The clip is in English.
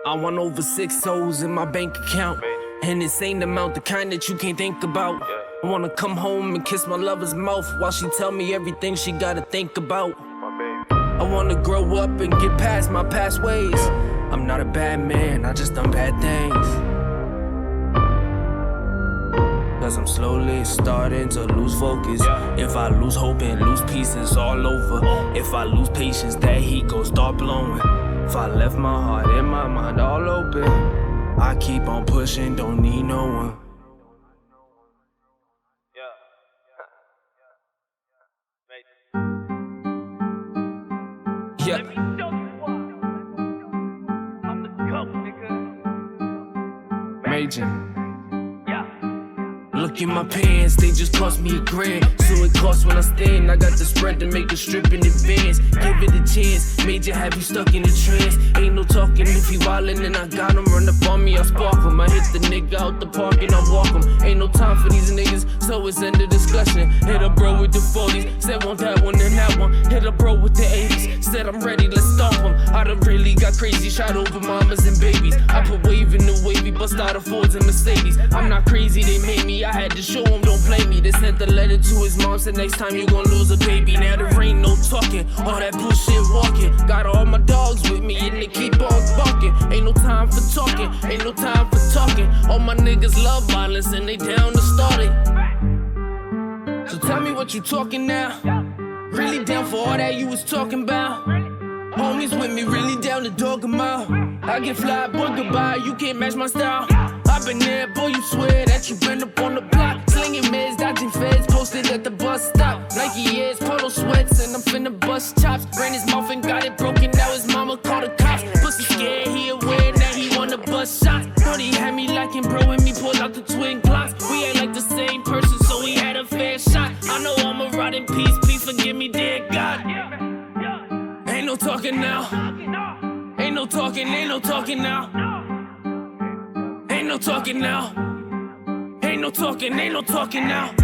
I want over 6 O's in my bank account. An insane amount, the kind that you can't think about. I wanna come home and kiss my lover's mouth while she tell me everything she gotta think about. I wanna grow up and get past my past ways. I'm not a bad man, I just done bad things. Cause I'm slowly starting to lose focus. If I lose hope and lose pieces all over. If I lose patience, that heat gon' start blowing. If I left my heart and my mind all open, I keep on pushing, don't need no one. Yeah. Major. Look in my pants, they just cost me $1,000. So it costs when I stand. I got the spread to make a strip in advance. Give it a chance, Major have you stuck in a trance. Ain't no talking if he wildin' and I got him. Run up on me, I spark him. I hit the nigga out the park and I walk him. Ain't no time for these niggas, so it's end of discussion. Hit a bro with the 40s, said want that one and that one. Hit a bro with the 80s, said I'm ready, let's stomp him. I done really got crazy, shot over mamas and babies. I put wave in the wavy, bust out of Fords and Mercedes. I'm not crazy, they made me, I had to show him, don't blame me. They sent the letter to his mom, said next time you gon' lose a baby. Now there ain't no talking, all that bullshit walking. Got all my dogs with me and they keep on barking. Ain't no time for talking, ain't no time for talking. All my niggas love violence and they down to start it. So tell me what you talking now. Really down for all that you was talking about. Homies with me, really down to dog 'em out. I get fly, boy, goodbye, you can't match my style. I've been there, boy, you swear that you been up on the block. Slinging meds, dodging feds, posted at the bus stop. Nike ears, polo sweats, and I'm finna bust chops. Ran his mouth and got it broken, now his mama called the cops. Pussy scared, he aware, now he wanna bust shots. Thought he had me liking bro and me pull out the twin Glocks. We ain't like the same person, so he had a fair shot. I know I'ma rot in peace, please forgive me, dear God. Ain't no talking now. Ain't no talking, ain't no talking now. Ain't no talking now. Ain't no talking, ain't no talking now.